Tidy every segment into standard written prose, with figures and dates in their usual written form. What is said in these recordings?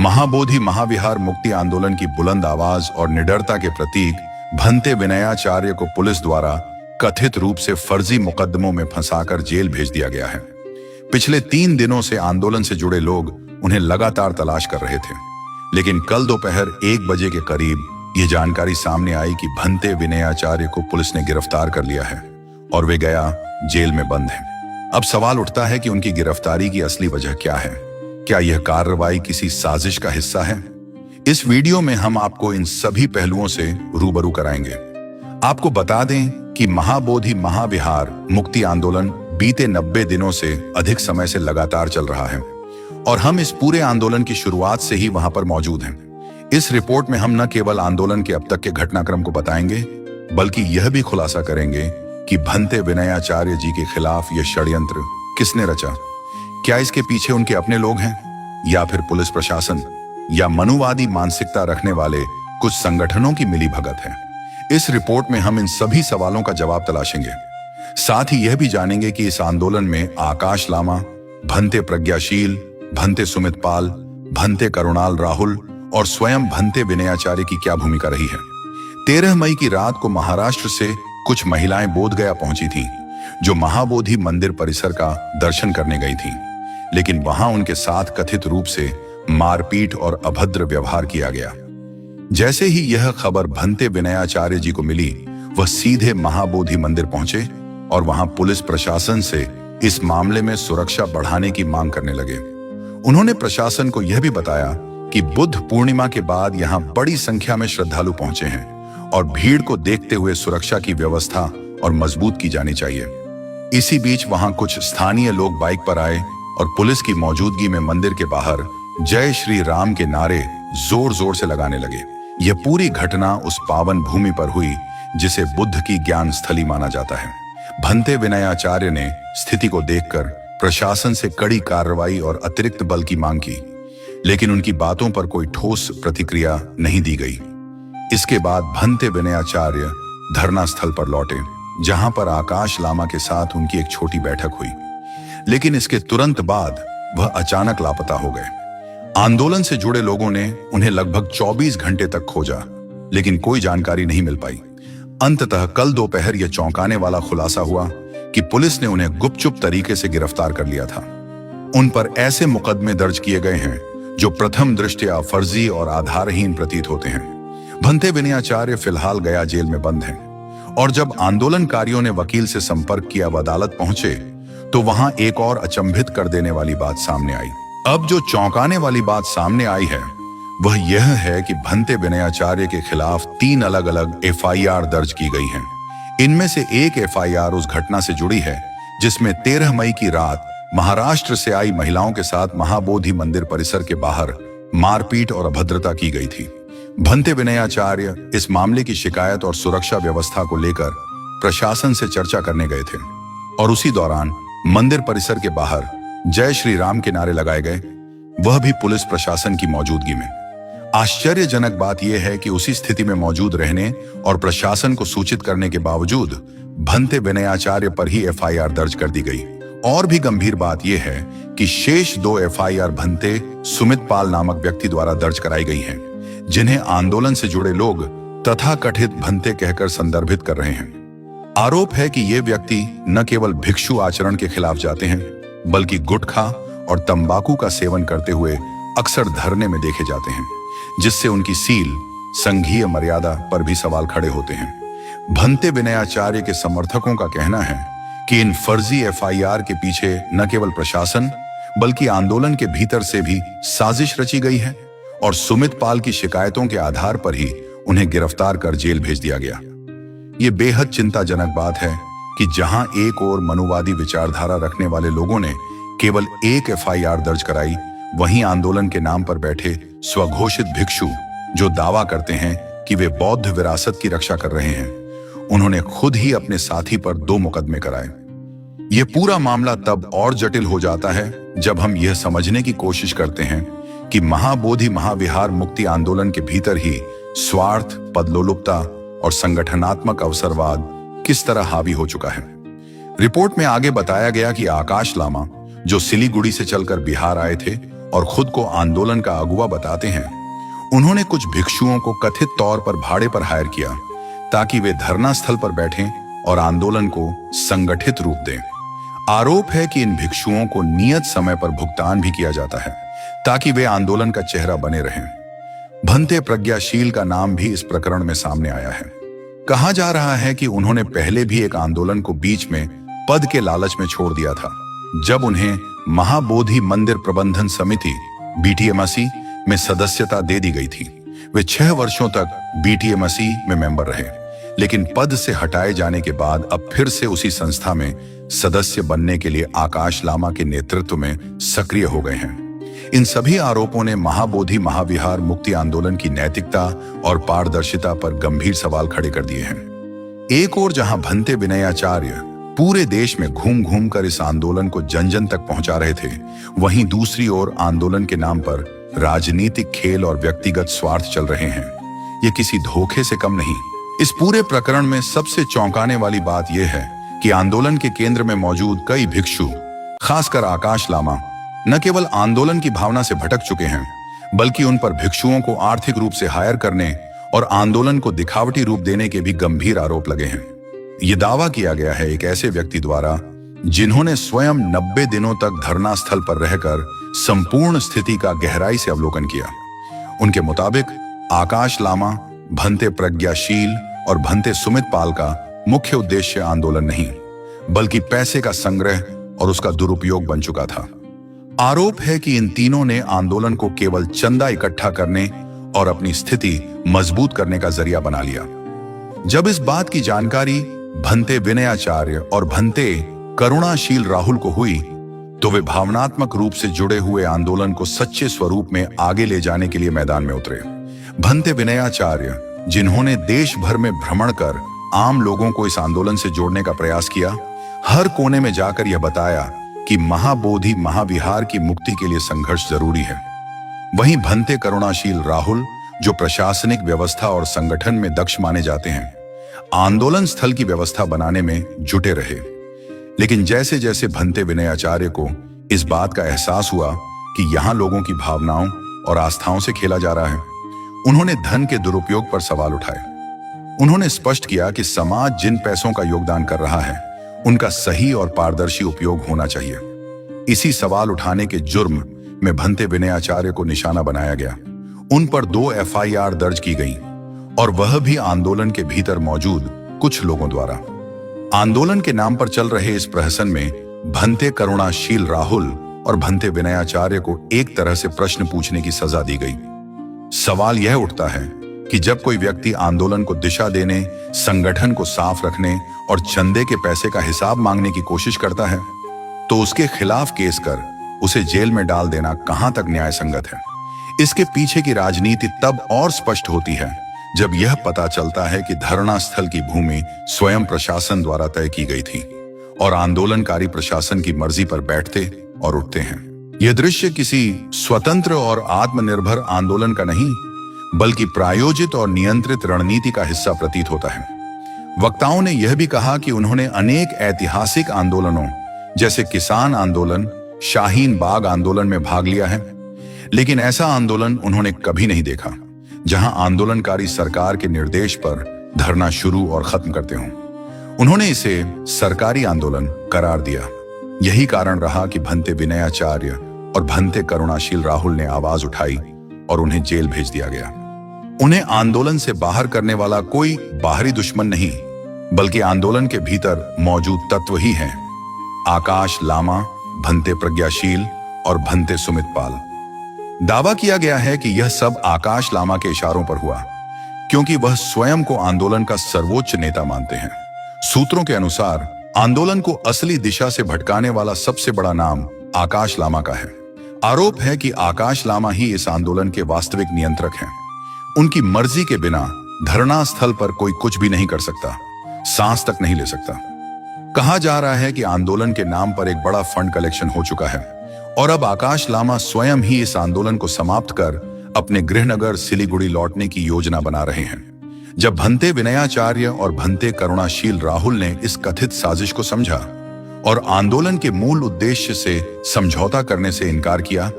महाबोधि महाविहार मुक्ति आंदोलन की बुलंद आवाज और निडरता के प्रतीक भंते विनयाचार्य को पुलिस द्वारा कथित रूप से फर्जी मुकदमों में फंसाकर जेल भेज दिया गया है। पिछले 3 दिनों से आंदोलन से जुड़े लोग उन्हें लगातार तलाश कर रहे थे, लेकिन कल दोपहर 1 बजे के करीब ये जानकारी सामने आई कि भंते विनयाचार्य को पुलिस ने गिरफ्तार कर लिया है और वे गया जेल में बंद है। अब सवाल उठता है कि उनकी गिरफ्तारी की असली वजह क्या है? क्या यह कार्रवाई किसी साजिश का हिस्सा है? इस वीडियो में हम आपको इन सभी पहलुओं से रूबरू कराएंगे। आपको बता दें कि महाबोधि महाविहार मुक्ति आंदोलन बीते 90 दिनों से अधिक समय से लगातार चल रहा है और हम इस पूरे आंदोलन की शुरुआत से ही वहां पर मौजूद हैं। इस रिपोर्ट में हम न केवल आंदोलन के अब तक के घटनाक्रम को बताएंगे, बल्कि यह भी खुलासा करेंगे कि भंते विनयाचार्य जी के खिलाफ यह षड्यंत्र किसने रचा। क्या इसके पीछे उनके अपने लोग हैं या फिर पुलिस प्रशासन या मनुवादी मानसिकता रखने वाले कुछ संगठनों की मिलीभगत है? इस रिपोर्ट में हम इन सभी सवालों का जवाब तलाशेंगे। साथ ही यह भी जानेंगे कि इस आंदोलन में आकाश लामा, भंते प्रज्ञाशील, भंते सुमित पाल, भंते करुणाल राहुल और स्वयं भंते विनयाचार्य की क्या भूमिका रही है। 13 मई की रात को महाराष्ट्र से कुछ महिलाएं बोधगया पहुंची थीं, जो महाबोधि मंदिर परिसर का दर्शन करने गई थीं, लेकिन वहां उनके साथ कथित रूप से मारपीट और अभद्र व्यवहार किया गया। जैसे ही यह खबर भंते विनयाचार्य जी को मिली, वह सीधे महाबोधि मंदिर पहुंचे और वहां पुलिस प्रशासन से इस मामले में सुरक्षा बढ़ाने की मांग करने लगे। उन्होंने प्रशासन को यह भी बताया कि बुद्ध पूर्णिमा के बाद यहां बड़ी संख्या में श्रद्धालु पहुंचे हैं और भीड़ को देखते हुए सुरक्षा की व्यवस्था और मजबूत की जानी चाहिए। इसी बीच वहां कुछ स्थानीय लोग बाइक पर आए और पुलिस की मौजूदगी में मंदिर के बाहर जय श्री राम के नारे जोर जोर से लगाने लगे। यह पूरी घटना उस पावन भूमि पर हुई जिसे बुद्ध की ज्ञान स्थली माना जाता है। भंते विनयाचार्य ने स्थिति को देखकर प्रशासन से कड़ी कार्रवाई और अतिरिक्त बल की मांग की, लेकिन उनकी बातों पर कोई ठोस प्रतिक्रिया नहीं दी गई। इसके बाद भंते विनयाचार्य धरना स्थल पर लौटे, जहां पर आकाश लामा के साथ उनकी एक छोटी बैठक हुई, लेकिन इसके तुरंत बाद वह अचानक लापता हो गए। आंदोलन से जुड़े लोगों ने उन्हें लगभग 24 घंटे तक खोजा, लेकिन कोई जानकारी नहीं मिल पाई। अंततः कल दोपहर यह चौंकाने वाला खुलासा हुआ कि पुलिस ने उन्हें गुपचुप तरीके से गिरफ्तार कर लिया था। उन पर ऐसे मुकदमे दर्ज किए गए हैं जो प्रथम दृष्टया फर्जी और आधारहीन प्रतीत होते हैं। भंते विनयाचार्य फिलहाल गया जेल में बंद हैं और जब आंदोलनकारियों ने वकील से संपर्क किया व अदालत पहुंचे तो वहां एक और अचंभित कर देने वाली बात सामने आई। अब जो चौंकाने वाली बात सामने आई है वह यह है कि भंते विनयाचार्य के खिलाफ 3 अलग-अलग एफआईआर दर्ज की गई हैं। इनमें से एक एफआईआर उस घटना से जुड़ी है जिसमें 13 मई की रात महाराष्ट्र से आई महिलाओं के साथ महाबोधि मंदिर परिसर के बाहर मारपीट और अभद्रता की गई थी। भंते विनयाचार्य इस मामले की शिकायत और सुरक्षा व्यवस्था को लेकर प्रशासन से चर्चा करने गए थे और उसी दौरान मंदिर परिसर के बाहर जय श्री राम के नारे लगाए गए, वह भी पुलिस प्रशासन की मौजूदगी में। आश्चर्यजनक बात यह है कि उसी स्थिति में मौजूद रहने और प्रशासन को सूचित करने के बावजूद भंते विनयाचार्य पर ही एफआईआर दर्ज कर दी गई। और भी गंभीर बात यह है कि शेष 2 एफआईआर भंते सुमित पाल नामक व्यक्ति द्वारा दर्ज कराई गई हैं, जिन्हें आंदोलन से जुड़े लोग तथाकथित भंते कहकर संदर्भित कर रहे हैं। आरोप है कि ये व्यक्ति न केवल भिक्षु आचरण के खिलाफ जाते हैं, बल्कि गुटखा और तंबाकू का सेवन करते हुए अक्सर धरने में देखे जाते हैं, जिससे उनकी सील, संघीय मर्यादा पर भी सवाल खड़े होते हैं। भंते विनयाचार्य के समर्थकों का कहना है कि इन फर्जी एफआईआर के पीछे न केवल प्रशासन बल्कि आंदोलन के भीतर से भी साजिश रची गई है और सुमित पाल की शिकायतों के आधार पर ही उन्हें गिरफ्तार कर जेल भेज दिया गया। ये बेहद चिंताजनक बात है कि जहां एक और मनुवादी विचारधारा रखने वाले लोगों ने केवल एक एफआईआर दर्ज कराई, वहीं आंदोलन के नाम पर बैठे स्वघोषित भिक्षु जो दावा करते हैं कि वे बौद्ध विरासत की रक्षा कर रहे हैं, उन्होंने खुद ही अपने साथी पर 2 मुकदमे कराए। यह पूरा मामला तब और जटिल हो जाता है जब हम यह समझने की कोशिश करते हैं कि महाबोधि महाविहार मुक्ति आंदोलन के भीतर ही स्वार्थ, पदलोलुपता और संगठनात्मक अवसरवाद किस तरह हावी हो चुका है। रिपोर्ट में आगे बताया गया कि आकाश लामा, जो सिलीगुड़ी से चलकर बिहार आए थे और खुद को आंदोलन का अगुवा बताते हैं, उन्होंने कुछ भिक्षुओं को कथित तौर पर भाड़े पर हायर किया ताकि वे धरना स्थल पर बैठें और आंदोलन को संगठित रूप दें। आरोप है कि इन भिक्षुओं को नियत समय पर भुगतान भी किया जाता है ताकि वे आंदोलन का चेहरा बने रहें। भंते प्रज्ञाशील का नाम भी इस प्रकरण में सामने आया है। कहा जा रहा है कि उन्होंने पहले भी एक आंदोलन को बीच में पद के लालच में छोड़ दिया था, जब उन्हें महाबोधि मंदिर प्रबंधन समिति BTMC में सदस्यता दे दी गई थी। वे 6 वर्षों तक BTMC में मेंबर रहे, लेकिन पद से हटाए जाने के बाद अब फिर से उसी संस्था में सदस्य बनने के लिए आकाश लामा के नेतृत्व में सक्रिय हो गए हैं। इन सभी आरोपों ने महाबोधि महाविहार मुक्ति आंदोलन की नैतिकता और पारदर्शिता पर गंभीर सवाल खड़े कर दिए हैं। एक ओर जहां भंते विनयाचार्य पूरे देश में घूम घूम कर इस आंदोलन को जन जन तक पहुंचा रहे थे, वहीं दूसरी ओर आंदोलन के नाम पर राजनीतिक खेल और व्यक्तिगत स्वार्थ चल रहे हैं। ये किसी धोखे से कम नहीं। इस पूरे प्रकरण में सबसे चौंकाने वाली बात यह है कि आंदोलन के केंद्र में मौजूद कई भिक्षु, खासकर आकाश लामा, न केवल आंदोलन की भावना से भटक चुके हैं, बल्कि उन पर भिक्षुओं को आर्थिक रूप से हायर करने और आंदोलन को दिखावटी रूप देने के भी गंभीर आरोप लगे हैं। यह दावा किया गया है एक ऐसे व्यक्ति द्वारा जिन्होंने स्वयं 90 दिनों तक धरना स्थल पर रहकर संपूर्ण स्थिति का गहराई से अवलोकन किया। उनके मुताबिक आकाश लामा, भंते प्रज्ञाशील और भंते सुमित पाल का मुख्य उद्देश्य आंदोलन नहीं, बल्कि पैसे का संग्रह और उसका दुरुपयोग बन चुका था। आरोप है कि इन तीनों ने आंदोलन को केवल चंदा इकट्ठा करने और अपनी स्थिति मजबूत करने का जरिया बना लिया। जब इस बात की जानकारी भंते विनयाचार्य और भंते करुणाशील राहुल को हुई, तो वे भावनात्मक रूप से जुड़े हुए आंदोलन को सच्चे स्वरूप में आगे ले जाने के लिए मैदान में उतरे। भंते विनयाचार्य, जिन्होंने देश भर में भ्रमण कर आम लोगों को इस आंदोलन से जोड़ने का प्रयास किया, हर कोने में जाकर यह बताया कि महाबोधि महाविहार की मुक्ति के लिए संघर्ष जरूरी है। वहीं भंते करुणाशील राहुल, जो प्रशासनिक व्यवस्था और संगठन में दक्ष माने जाते हैं, आंदोलन स्थल की व्यवस्था बनाने में जुटे रहे। लेकिन जैसे जैसे भंते विनयाचार्य को इस बात का एहसास हुआ कि यहां लोगों की भावनाओं और आस्थाओं से खेला जा रहा है, उन्होंने धन के दुरुपयोग पर सवाल उठाए। उन्होंने स्पष्ट किया कि समाज जिन पैसों का योगदान कर रहा है, उनका सही और पारदर्शी उपयोग होना चाहिए। इसी सवाल उठाने के जुर्म में भंते विनयाचार्य को निशाना बनाया गया। उन पर 2 FIR दर्ज की गई, और वह भी आंदोलन के भीतर मौजूद कुछ लोगों द्वारा। आंदोलन के नाम पर चल रहे इस प्रहसन में भंते करुणाशील राहुल और भंते विनयाचार्य को एक तरह से प्रश्न पूछने की सजा दी गई। सवाल यह उठता है कि जब कोई व्यक्ति आंदोलन को दिशा देने, संगठन को साफ रखने और चंदे के पैसे का हिसाब मांगने की कोशिश करता है, तो उसके खिलाफ केस कर उसे जेल में डाल देना कहां तक न्याय संगत है। इसके पीछे की राजनीति तब और स्पष्ट होती है जब यह पता चलता है कि धरना स्थल की भूमि स्वयं प्रशासन द्वारा तय की गई थी और आंदोलनकारी प्रशासन की मर्जी पर बैठते और उठते हैं। यह दृश्य किसी स्वतंत्र और आत्मनिर्भर आंदोलन का नहीं, बल्कि प्रायोजित और नियंत्रित रणनीति का हिस्सा प्रतीत होता है। वक्ताओं ने यह भी कहा कि उन्होंने अनेक ऐतिहासिक आंदोलनों जैसे किसान आंदोलन, शाहीन बाग आंदोलन में भाग लिया है, लेकिन ऐसा आंदोलन उन्होंने कभी नहीं देखा जहां आंदोलनकारी सरकार के निर्देश पर धरना शुरू और खत्म करते हों। उन्होंने इसे सरकारी आंदोलन करार दिया। यही कारण रहा कि भंते विनयाचार्य और भंते करुणाशील राहुल ने आवाज उठाई और उन्हें जेल भेज दिया गया। उन्हें आंदोलन से बाहर करने वाला कोई बाहरी दुश्मन नहीं, बल्कि आंदोलन के भीतर मौजूद तत्व ही हैं। आकाश लामा, भंते प्रज्ञाशील और भंते सुमित पाल। दावा किया गया है कि यह सब आकाश लामा के इशारों पर हुआ, क्योंकि वह स्वयं को आंदोलन का सर्वोच्च नेता मानते हैं। सूत्रों के अनुसार आंदोलन को असली दिशा से भटकाने वाला सबसे बड़ा नाम आकाश लामा का है। आरोप है कि आकाश लामा ही इस आंदोलन के वास्तविक नियंत्रक हैं। उनकी मर्जी के बिना धरना स्थल पर कोई कुछ भी नहीं कर सकता, सांस तक नहीं ले सकता। कहा जा रहा है कि आंदोलन के नाम पर एक बड़ा फंड कलेक्शन हो चुका है और अब आकाश लामा स्वयं ही इस आंदोलन को समाप्त कर अपने गृहनगर सिलीगुड़ी लौटने की योजना बना रहे हैं। जब भंते विनयाचार्य और भंते करुणाशील राहुल ने इस कथित साजिश को समझा और आंदोलन के मूल उद्देश्य से समझौता करने से इनकार किया,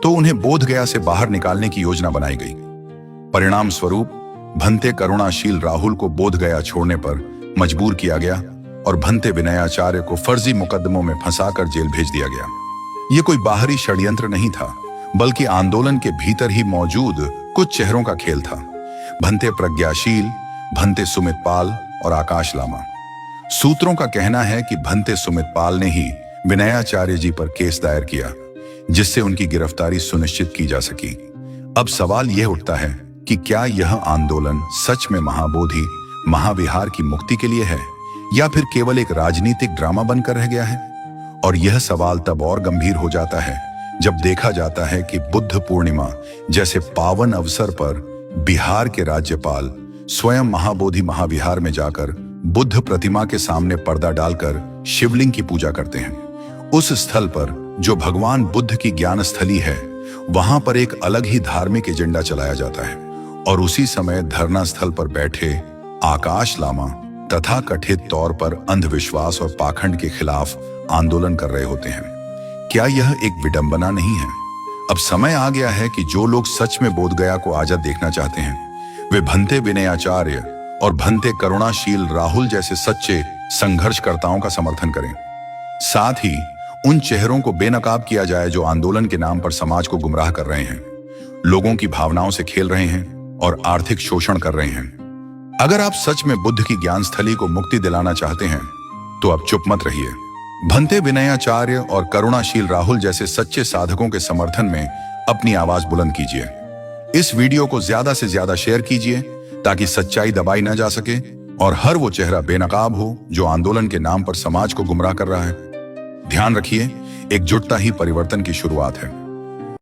तो उन्हें बोधगया से बाहर निकालने की योजना बनाई गई। परिणाम स्वरूप भंते करुणाशील राहुल को बोधगया छोड़ने पर मजबूर किया गया और भंते विनयाचार्य को फर्जी मुकदमों में फंसाकर जेल भेज दिया गया। यह कोई बाहरी षड्यंत्र नहीं था, बल्कि आंदोलन के भीतर ही मौजूद कुछ चेहरों का खेल था। भंते प्रज्ञाशील, भंते सुमितपाल और आकाश लामा। सूत्रों का कहना है कि भंते सुमितपाल ने ही विनयाचार्य जी पर केस दायर किया, जिससे उनकी गिरफ्तारी सुनिश्चित की जा सकी। अब सवाल यह उठता है कि क्या यह आंदोलन सच में महाबोधि महाविहार की मुक्ति के लिए है या फिर केवल एक राजनीतिक ड्रामा बनकर रह गया है? और यह सवाल तब और गंभीर हो जाता है जब देखा जाता है कि बुद्ध पूर्णिमा जैसे पावन अवसर पर बिहार के राज्यपाल स्वयं महाबोधि महाविहार में जाकर बुद्ध प्रतिमा के सामने पर्दा डालकर शिवलिंग की पूजा करते हैं। उस स्थल पर जो भगवान बुद्ध की ज्ञान स्थली है, वहां पर एक अलग ही धार्मिक एजेंडा चलाया जाता है और उसी समय धरना स्थल पर बैठे आकाश लामा तथा कथित तौर पर अंधविश्वास और पाखंड के खिलाफ आंदोलन कर रहे होते हैं। क्या यह एक विडंबना नहीं है? अब समय आ गया है कि जो लोग सच में बोधगया को आजाद देखना चाहते हैं, वे भंते विनयाचार्य और भंते करुणाशील राहुल जैसे सच्चे संघर्षकर्ताओं का समर्थन करें। साथ ही उन चेहरों को बेनकाब किया जाए जो आंदोलन के नाम पर समाज को गुमराह कर रहे हैं, लोगों की भावनाओं से खेल रहे हैं और आर्थिक शोषण कर रहे हैं। अगर आप सच में बुद्ध की ज्ञान स्थली को मुक्ति दिलाना चाहते हैं, तो अब चुप मत रहिए। भंते विनयाचार्य और करुणाशील राहुल जैसे सच्चे साधकों के समर्थन में अपनी आवाज बुलंद कीजिए। इस वीडियो को ज्यादा से ज्यादा शेयर कीजिए ताकि सच्चाई दबाई न जा सके और हर वो चेहरा बेनकाब हो जो आंदोलन के नाम पर समाज को गुमराह कर रहा है। ध्यान रखिए, एकजुटता ही परिवर्तन की शुरुआत है।